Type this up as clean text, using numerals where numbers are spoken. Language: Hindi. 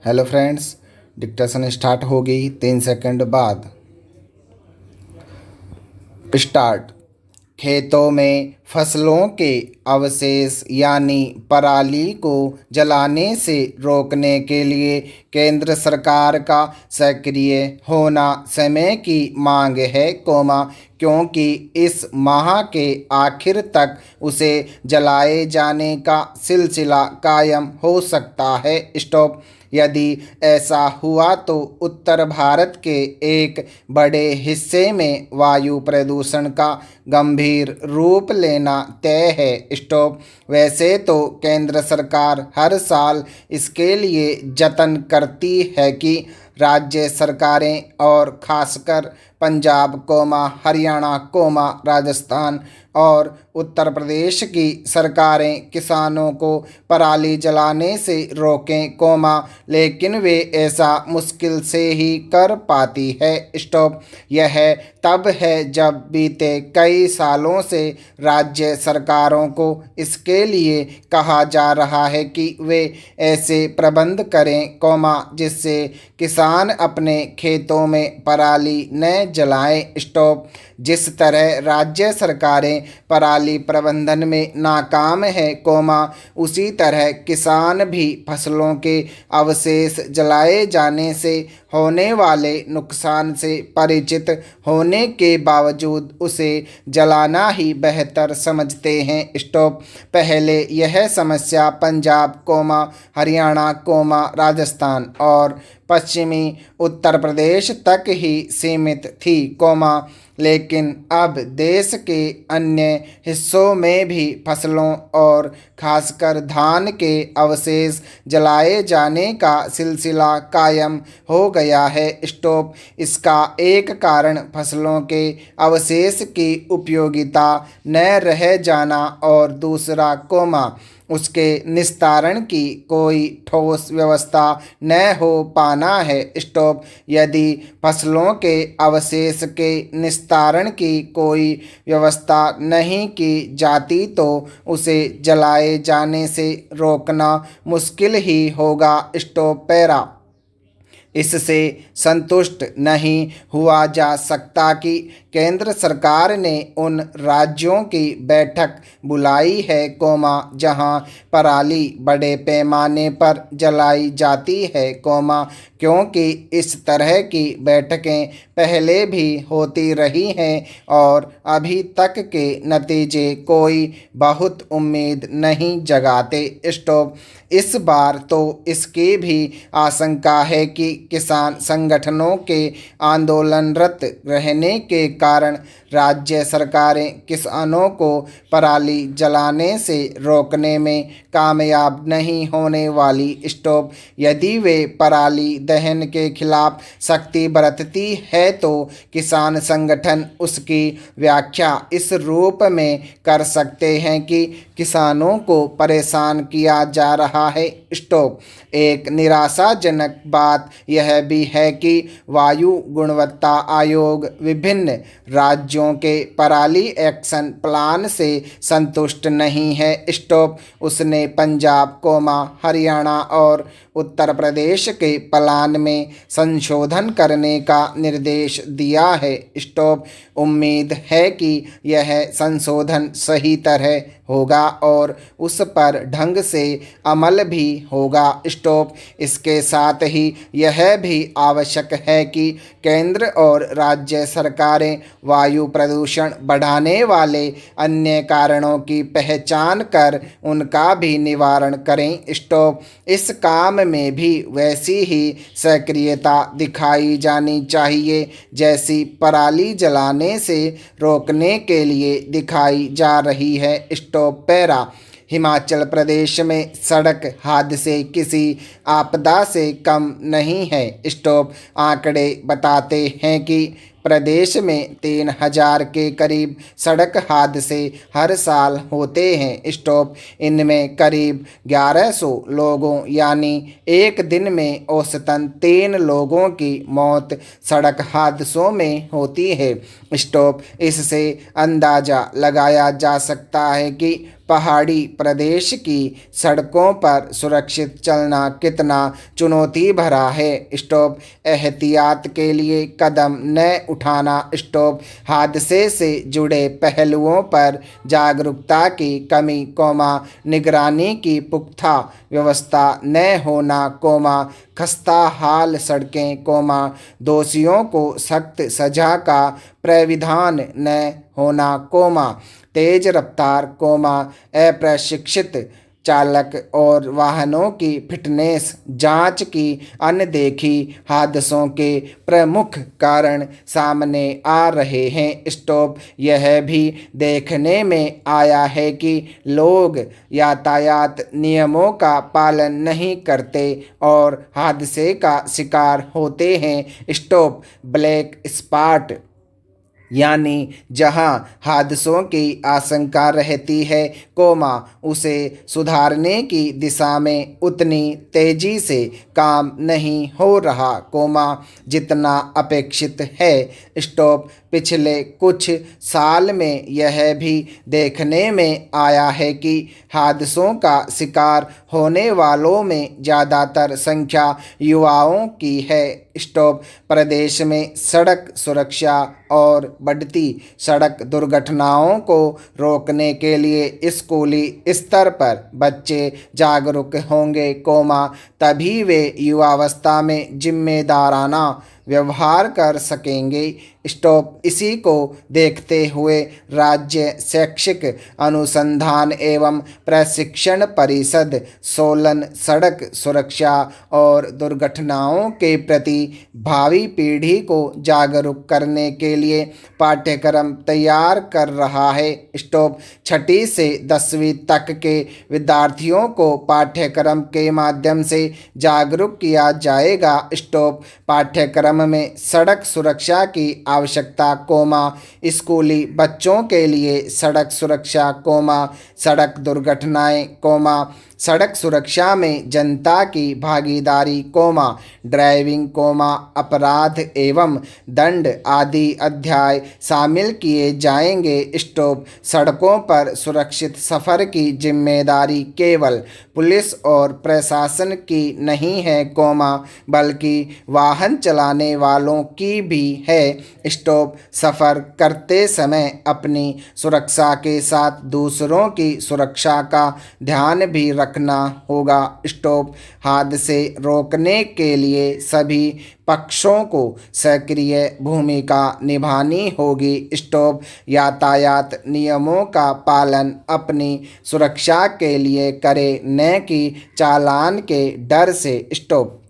हेलो फ्रेंड्स, डिक्टेशन स्टार्ट होगी 3 सेकंड बाद। स्टार्ट। खेतों में फसलों के अवशेष यानी पराली को जलाने से रोकने के लिए केंद्र सरकार का सक्रिय होना समय की मांग है, क्योंकि इस माह के आखिर तक उसे जलाए जाने का सिलसिला कायम हो सकता है। स्टॉप। यदि ऐसा हुआ तो उत्तर भारत के एक बड़े हिस्से में वायु प्रदूषण का गंभीर रूप लेना तय है। स्टॉप। वैसे तो केंद्र सरकार हर साल इसके लिए जतन करती है कि राज्य सरकारें और खासकर पंजाब, हरियाणा, राजस्थान और उत्तर प्रदेश की सरकारें किसानों को पराली जलाने से रोकें, लेकिन वे ऐसा मुश्किल से ही कर पाती है। स्टॉप। यह तब है जब बीते कई सालों से राज्य सरकारों को इसके लिए कहा जा रहा है कि वे ऐसे प्रबंध करें, जिससे किसान अपने खेतों में पराली न जलाएं। स्टॉप। जिस तरह राज्य सरकारें पराली प्रबंधन में नाकाम है, उसी तरह किसान भी फसलों के अवशेष जलाए जाने से होने वाले नुकसान से परिचित होने के बावजूद उसे जलाना ही बेहतर समझते हैं। स्टॉप। पहले यह समस्या पंजाब, हरियाणा, राजस्थान और पश्चिमी उत्तर प्रदेश तक ही सीमित थी, लेकिन अब देश के अन्य हिस्सों में भी फसलों और खासकर धान के अवशेष जलाए जाने का सिलसिला कायम हो गया है। स्टॉप। इसका एक कारण फसलों के अवशेष की उपयोगिता न रह जाना और दूसरा, उसके निस्तारण की कोई ठोस व्यवस्था न हो पाना है। स्टॉप। यदि फसलों के अवशेष के निस्तारण की कोई व्यवस्था नहीं की जाती तो उसे जलाए जाने से रोकना मुश्किल ही होगा। स्टॉप। पैरा। इससे संतुष्ट नहीं हुआ जा सकता कि केंद्र सरकार ने उन राज्यों की बैठक बुलाई है, जहां पराली बड़े पैमाने पर जलाई जाती है, क्योंकि इस तरह की बैठकें पहले भी होती रही हैं और अभी तक के नतीजे कोई बहुत उम्मीद नहीं जगाते। स्टॉप। इस बार तो इसकी भी आशंका है कि किसान संगठनों के आंदोलनरत रहने के कारण राज्य सरकारें किसानों को पराली जलाने से रोकने में कामयाब नहीं होने वाली। स्टॉप। यदि वे पराली दहन के खिलाफ सख्ती बरतती है तो किसान संगठन उसकी व्याख्या इस रूप में कर सकते हैं कि किसानों को परेशान किया जा रहा है। स्टॉप। एक निराशाजनक बात यह भी है कि वायु गुणवत्ता आयोग विभिन्न राज्यों के पराली एक्शन प्लान से संतुष्ट नहीं है। स्टॉप। उसने पंजाब, हरियाणा और उत्तर प्रदेश के प्लान में संशोधन करने का निर्देश दिया है। स्टॉप। उम्मीद है कि यह संशोधन सही तरह होगा और उस पर ढंग से अमल भी होगा। स्टॉप। इसके साथ ही यह भी आवश्यक है कि केंद्र और राज्य सरकारें वायु प्रदूषण बढ़ाने वाले अन्य कारणों की पहचान कर उनका भी निवारण करें। स्टॉप। इस काम में भी वैसी ही सक्रियता दिखाई जानी चाहिए जैसी पराली जलाने से रोकने के लिए दिखाई जा रही है। स्टॉप। पैरा। हिमाचल प्रदेश में सड़क हादसे किसी आपदा से कम नहीं है। स्टॉप। आंकड़े बताते हैं कि प्रदेश में 3000 के करीब सड़क हादसे हर साल होते हैं। स्टॉप। इनमें करीब 1100 लोगों यानी एक दिन में औसतन 3 लोगों की मौत सड़क हादसों में होती है। स्टॉप। इससे अंदाज़ा लगाया जा सकता है कि पहाड़ी प्रदेश की सड़कों पर सुरक्षित चलना कितना चुनौती भरा है। स्टॉप। एहतियात के लिए कदम न उठाना। स्टॉप। हादसे से जुड़े पहलुओं पर जागरूकता की कमी, निगरानी की पुख्ता व्यवस्था न होना, खस्ता हाल सड़कें, दोषियों को सख्त सजा का प्राविधान न होना, तेज रफ्तार, अप्रशिक्षित चालक और वाहनों की फिटनेस जांच की अनदेखी हादसों के प्रमुख कारण सामने आ रहे हैं। स्टॉप। यह भी देखने में आया है कि लोग यातायात नियमों का पालन नहीं करते और हादसे का शिकार होते हैं। स्टॉप। ब्लैक स्पॉट यानी जहां हादसों की आशंका रहती है, उसे सुधारने की दिशा में उतनी तेजी से काम नहीं हो रहा, जितना अपेक्षित है। स्टॉप। पिछले कुछ साल में यह भी देखने में आया है कि हादसों का शिकार होने वालों में ज़्यादातर संख्या युवाओं की है। स्टॉप। प्रदेश में सड़क सुरक्षा और बढ़ती सड़क दुर्घटनाओं को रोकने के लिए स्कूली स्तर पर बच्चे जागरूक होंगे, तभी वे युवावस्था में जिम्मेदाराना व्यवहार कर सकेंगे। स्टॉप। इसी को देखते हुए राज्य शैक्षिक अनुसंधान एवं प्रशिक्षण परिषद सोलन सड़क सुरक्षा और दुर्घटनाओं के प्रति भावी पीढ़ी को जागरूक करने के लिए पाठ्यक्रम तैयार कर रहा है। स्टॉप। 6ठी से 10वीं तक के विद्यार्थियों को पाठ्यक्रम के माध्यम से जागरूक किया जाएगा। स्टॉप। पाठ्यक्रम में सड़क सुरक्षा की आवश्यकता, स्कूली बच्चों के लिए सड़क सुरक्षा, सड़क दुर्घटनाएं, सड़क सुरक्षा में जनता की भागीदारी, ड्राइविंग, अपराध एवं दंड आदि अध्याय शामिल किए जाएंगे। स्टॉप। सड़कों पर सुरक्षित सफ़र की जिम्मेदारी केवल पुलिस और प्रशासन की नहीं है, बल्कि वाहन चलाने वालों की भी है। स्टॉप। सफ़र करते समय अपनी सुरक्षा के साथ दूसरों की सुरक्षा का ध्यान भी रखना होगा। स्टॉप। हादसे रोकने के लिए सभी पक्षों को सक्रिय भूमिका निभानी होगी। स्टॉप। यातायात नियमों का पालन अपनी सुरक्षा के लिए करें, न कि चालान के डर से। स्टॉप।